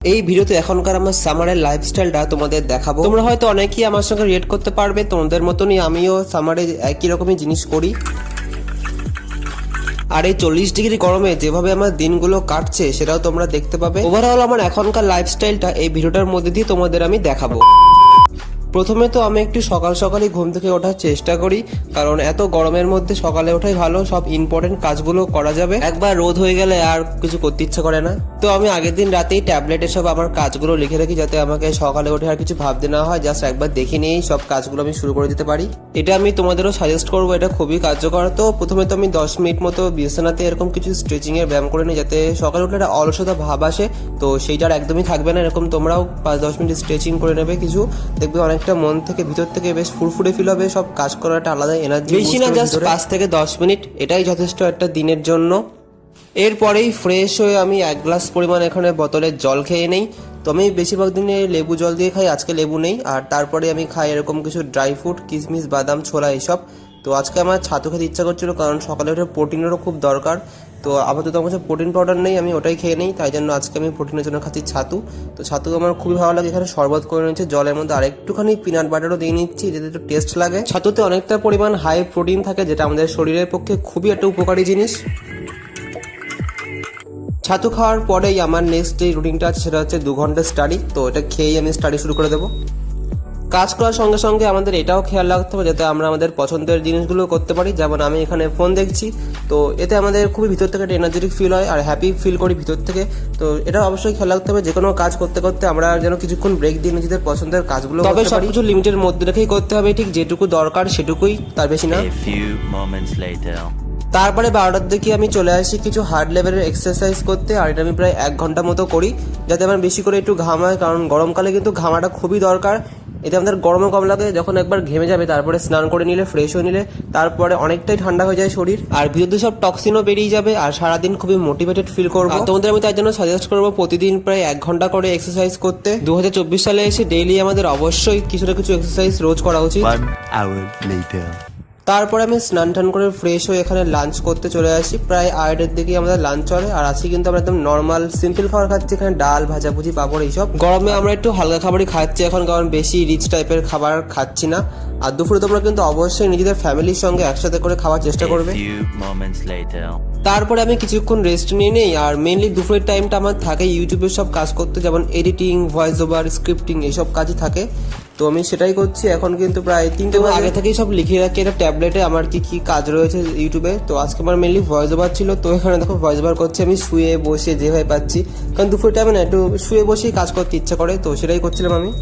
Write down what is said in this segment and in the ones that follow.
এই ভিডিওতে এখনকার আমার সামারের লাইফস্টাইলটা তোমাদের দেখাবো। তোমরা হয়তো অনেকেই আমার সঙ্গে রিলেট করতে পারবে, তোমাদের মতনই আমিও সামারে একই রকমই জিনিস করি। আর এই 40 ডিগ্রি গরমে যেভাবে আমার দিনগুলো কাটছে সেটাও তোমরা দেখতে পাবে। ওভারঅল আমার এখনকার লাইফস্টাইলটা এই ভিডিওটার মধ্যে দিয়ে তোমাদের আমি দেখাবো। প্রথমে তো আমি একটু সকাল সকালই ঘুম থেকে ওঠার চেষ্টা করি, কারণ এত গরমের মধ্যে সকালে ওঠাই ভালো, সব ইম্পর্টেন্ট কাজগুলো করা যাবে। একবার রোদ হয়ে গেলে আর কিছু করতে ইচ্ছা করে না। তো আমি আগের দিন রাতেই ট্যাবলেটে সব আমার কাজগুলো লিখে রাখি, যাতে আমাকে সকালে উঠে আর কিছু ভাবতে না হয়, জাস্ট একবার দেখে নিয়েই সব কাজগুলো আমি শুরু করে দিতে পারি। এটা আমি তোমাদেরও সাজেস্ট করবো, এটা খুবই কার্যকর। তো প্রথমে তো আমি 10 মিনিট মতো বিছানাতে এরকম কিছু স্ট্রেচিং এর ব্যায়াম করে নিই, যাতে সকালে উঠলে একটা অলসতা ভাব আসে, তো সেইটা আর একদমই থাকবে না। এরকম তোমরাও 5-10 মিনিট স্ট্রেচিং করে নেবে কিছু, দেখবে অনেকটা মন থেকে ভিতর থেকে বেশ ফুরফুরে ফিল হবে, সব কাজ করার একটা আলাদা এনার্জি। বেশি না, জাস্ট 5 থেকে 10 মিনিট, এটাই যথেষ্ট একটা দিনের জন্য। এরপরেই ফ্রেশ হয়ে আমি 1 গ্লাস পরিমাণ এখানে বোতলের জল খেয়ে নেই। তো আমি বেশিরভাগ দিনে লেবু জল দিয়ে খাই, আজকে লেবু নেই। আর তারপরে আমি খাই এরকম কিছু ড্রাই ফ্রুট, কিশমিশ, বাদাম, ছোলা এইসব। তো আজকে আমার ছাতু খেতে ইচ্ছা করছিল, কারণ সকালে উঠে প্রোটিনেরও খুব দরকার। তো আপাতত আমার কাছে প্রোটিন পাউডার নেই, আমি ওটাই খেয়ে নিই, তাই জন্য আজকে আমি প্রোটিনের জন্য খাচ্ছি ছাতু। তো ছাতু আমার খুবই ভালো লাগে। এখানে শরবত করে নিচ্ছে, জলের মধ্যে আরেকটুখানি পিনাট বাটারও দিয়ে নিচ্ছি, যাতে একটু টেস্ট লাগে। ছাতুতে অনেকটা পরিমাণ হাই প্রোটিন থাকে, যেটা আমাদের শরীরের পক্ষে খুবই একটা উপকারী জিনিস। ছাতু খাওয়ার পরেই আমার নেক্সট যে রুটিনটা আছে সেটা হচ্ছে 2 ঘন্টা স্টাডি। তো এটা খেয়েই আমি স্টাডি শুরু করে দেবো। কাজ করার সঙ্গে সঙ্গে আমাদের এটাও খেয়াল রাখতে হবে যাতে আমরা আমাদের পছন্দের জিনিসগুলো করতে পারি। যেমন আমি এখানে ফোন দেখছি, তো এতে আমাদের খুবই ভিতর থেকে একটা এনার্জেটিক ফিল হয় আর হ্যাপি ফিল করি ভিতর থেকে। তো এটা অবশ্যই খেয়াল রাখতে হবে, যে কোনো কাজ করতে করতে আমরা যেন কিছুক্ষণ ব্রেক দিয়ে নিজেদের পছন্দের কাজগুলো, তবে সবকিছু লিমিটের মধ্যে রেখেই করতে হবে, ঠিক যেটুকু দরকার সেটুকুই, তার বেশি না। তারপরে 12টার দিকে আমি চলে আসি কিছু হার্ড লেভেলের এক্সারসাইজ করতে, আর এটা আমি প্রায় 1 ঘন্টা মতো করি, যাতে আমার বেশি করে একটু ঘাম হয়, কারণ গরমকালে কিন্তু ঘামাটা খুবই দরকার। এতে আমাদের গরমও কম লাগে। যখন একবার ঘেমে যাবে তারপরে স্নান করে নিলে, ফ্রেশ হয়ে নিলে, তারপরে অনেকটাই ঠান্ডা হয়ে যায় শরীর, আর ভিতরে সব টক্সিনও বেরিয়ে যাবে, আর সারাদিন খুবই মোটিভেটেড ফিল করবো। তোমাদের আমি তাই জন্য সাজেস্ট করবো প্রতিদিন প্রায় 1 ঘন্টা করে এক্সারসাইজ করতে। 2024 সালে এসে ডেইলি আমাদের অবশ্যই কিছু না কিছু এক্সারসাইজ রোজ করা উচিত। তারপরে আমি স্নান টান করে ফ্রেশ হয়ে এখানে লাঞ্চ করতে চলে আসি। প্রায় 8টার দিকে আমাদের লাঞ্চ চলে, আর আজকে কিন্তু আমরা একদম নর্মাল সিম্পল খাবার খাচ্ছি, এখানে ডাল, ভাজাভুজি, পাঁপড় এইসব। গরমে আমরা একটু হালকা খাবারই খাচ্ছি এখন, কারণ বেশি রিচ টাইপের খাবার খাচ্ছি না। আর দুপুরে তোমরা কিন্তু অবশ্যই নিজেদের ফ্যামিলির সঙ্গে একসাথে করে খাওয়ার চেষ্টা করবে। তারপরে আমি কিছুক্ষণ রেস্ট নিয়ে নেই, আর মেনলি দুপুরের টাইমটা আমার থাকে ইউটিউবের সব কাজ করতে, যেমন এডিটিং, ভয়েস ওভার, স্ক্রিপ্টিং, এইসব কাজই থাকে। তো আমি সেটাই করছি। এখন কিন্তু প্রায় 3টে আগে থেকেই সব লিখে রাখি একটা ট্যাবলেটে আমার কি কি কাজ রয়েছে ইউটিউবে। তো আজকে আমার মেনলি ভয়েস ওভার ছিল, তো এখানে দেখো ভয়েস ওভার করছি আমি শুয়ে বসে যেভাবে পাচ্ছি, কারণ দুপুরের টাইমে না একটু শুয়ে বসেই কাজ করতে ইচ্ছা করে, তো সেটাই করছিলাম আমি।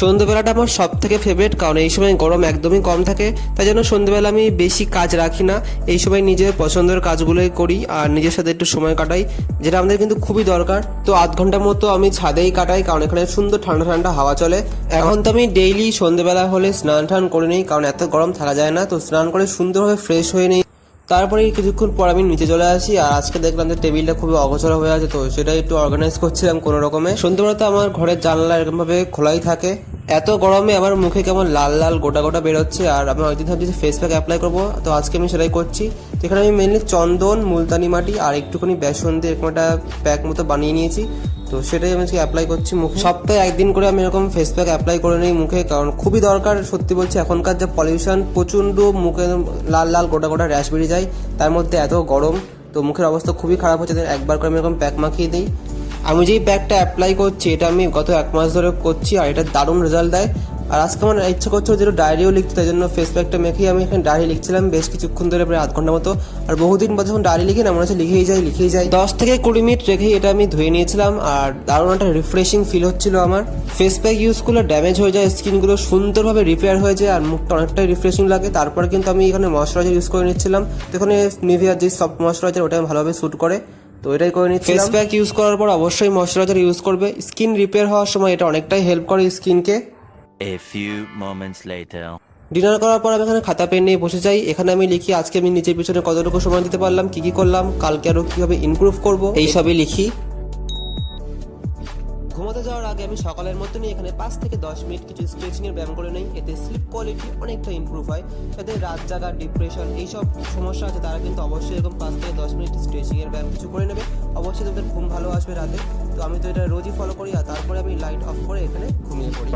সন্ধ্যেবেলাটা আমার সব থেকে ফেভারিট, কারণ এই সময় গরম একদমই কম থাকে, তাই জন্য সন্ধ্যেবেলা আমি বেশি কাজ রাখি না, এই সময় নিজের পছন্দের কাজগুলোই করি আর নিজের সাথে একটু সময় কাটাই, যেটা আমাদের কিন্তু খুবই দরকার। তো 8 ঘন্টার মতো আমি ছাদেই কাটাই, কারণ এখানে সুন্দর ঠান্ডা ঠান্ডা হাওয়া চলে। এখন তো আমি ডেইলি সন্ধ্যেবেলা হলে স্নান টান করে নিই, কারণ এত গরম থাকা যায় না। তো স্নান করে সুন্দরভাবে ফ্রেশ হয়ে নিই, তারপরে কিছুক্ষণ পর আমি নিচে চলে আসি। আর আজকে দেখলাম যে টেবিলটা খুবই অগোছালো হয়ে আছে, তো সেটা একটু অর্গানাইজ করছিলাম কোনো রকমে। সন্ধ্যেবেলা তো আমার ঘরের জানলা এরকম ভাবে খোলাই থাকে। এত গরমে আমার মুখে কেমন লাল লাল গোটা গোটা বেরোচ্ছে, আর আমি অনেকদিন ভাবছি যে ফেস প্যাক অ্যাপ্লাই করবো, তো আজকে আমি সেটাই করছি। তো এখানে আমি মেনলি চন্দন, মুলতানি মাটি আর একটুখানি বেসন দিয়ে এরকম একটা প্যাক মতো বানিয়ে নিয়েছি, তো সেটাই আমি আজকে অ্যাপ্লাই করছি মুখে। সপ্তাহে 1 দিন করে আমি এরকম ফেস প্যাক অ্যাপ্লাই করে নিই মুখে, কারণ খুবই দরকার। সত্যি বলছি, এখনকার যে পলিউশন, প্রচণ্ড মুখে লাল লাল গোটা গোটা র্যাশ বেরিয়ে যায়, তার মধ্যে এত গরম, তো মুখের অবস্থা খুবই খারাপ হচ্ছে। একবার করে আমি এরকম প্যাক মাখিয়ে দিই। আমি যেই প্যাকটা অ্যাপ্লাই করছি এটা আমি গত 1 মাস ধরে করছি, আর এটা দারুণ রেজাল্ট দেয়। আর আজকে আমার ইচ্ছা করছে যেটা ডায়েরিও লিখতে, তাই জন্য ফেস প্যাকটা মেখেই আমি এখানে ডায়েরি লিখছিলাম বেশ কিছুক্ষণ ধরে, প্রায় 8 ঘন্টা মতো। আর বহুদিন পর যখন ডায়েরি লিখি না, মনে হচ্ছে লিখেই যাই। 10 থেকে 20 মিনিট রেখেই এটা আমি ধুয়ে নিয়েছিলাম, আর দারুণ একটা রিফ্রেশিং ফিল হচ্ছিল আমার। ফেস প্যাক ইউজ করলে ড্যামেজ হয়ে যায়, স্কিনগুলো সুন্দরভাবে রিপেয়ার হয়ে যায়, আর মুখটা অনেকটাই রিফ্রেশিং লাগে। তারপরে কিন্তু আমি এখানে ময়শ্চারাইজার ইউজ করে নিচ্ছিলাম, তো এখানে নিভিয়ার যে সফট ময়শ্চারাইজার, ওটা ভালোভাবে স্যুট করে, তো এটাই করে নিচ্ছি। ফেস প্যাক ইউজ করার পর অবশ্যই ময়শ্চারাইজার ইউজ করবে, স্কিন রিপেয়ার হওয়ার সময় এটা অনেকটাই হেল্প করে স্কিনকে। ডিনার করার পর আমি এখানে খাতা পেন নিয়ে বসে যাই। এখানে আমি লিখি আজকে আমি নিজের পিছনে কতটুকু সময় দিতে পারলাম, কি কি করলাম, কালকে আরো কিভাবে ইমপ্রুভ করবো, এইসবই লিখি। ঘুমাতে যাওয়ার আগে আমি সকালের মতনই এখানে 5 থেকে 10 মিনিট কিছু স্ট্রেচিং এর ব্যায়াম করে নেই, এতে স্লিপ কোয়ালিটি অনেকটা ইমপ্রুভ হয়। যাদের রাত জাগা, ডিপ্রেশন এইসব সমস্যা আছে, তারা কিন্তু অবশ্যই এরকম 5 থেকে 10 মিনিট স্ট্রেচিং এর ব্যায়াম কিছু করে নেবে, অবশ্যই তাদের ঘুম ভালো আসবে রাতে। তো আমি তো এটা রোজই ফলো করি, আর তারপরে আমি লাইট অফ করে এখানে ঘুমিয়ে পড়ি।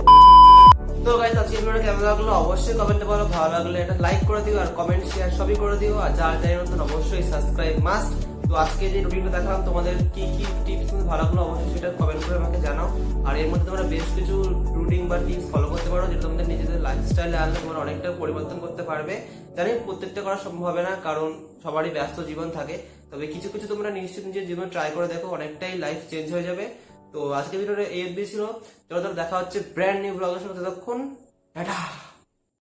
তো গাইস আজকে ভিডিওটা কেমন লাগলো অবশ্যই কমেন্টে বলো, ভালো লাগলে এটা লাইক করে দিও, আর কমেন্ট শেয়ার সবই করে দিও, আর যারা চ্যানেল নতুন অবশ্যই সাবস্ক্রাইব মাস্ট। তো আজকে যে রুটিনটা দেখালাম তোমাদের কি কি টিপস ভালো লাগলো অবশ্যই সেটা কমেন্ট করে আমাকে জানাও। আর এর মধ্যে তোমরা বেশ কিছু রুটিন বা টিপস ফলো করতে পারো, যেটা তোমাদের নিজেদের লাইফস্টাইলে আনলে তোমরা অনেকটা পরিবর্তন করতে পারবে। জানি প্রত্যেকটা করা সম্ভব হবে না, কারণ সবারই ব্যস্ত জীবন থাকে, তবে কিছু কিছু তোমরা নিশ্চিত নিজের জীবন ট্রাই করে দেখো, অনেকটাই লাইফ চেঞ্জ হয়ে যাবে। তো আজকে ভিডিওটা এই অবধি ছিল, চলো দেখা হচ্ছে ব্র্যান্ড নিউ ব্লগের সাথে, ততক্ষণ টাটা।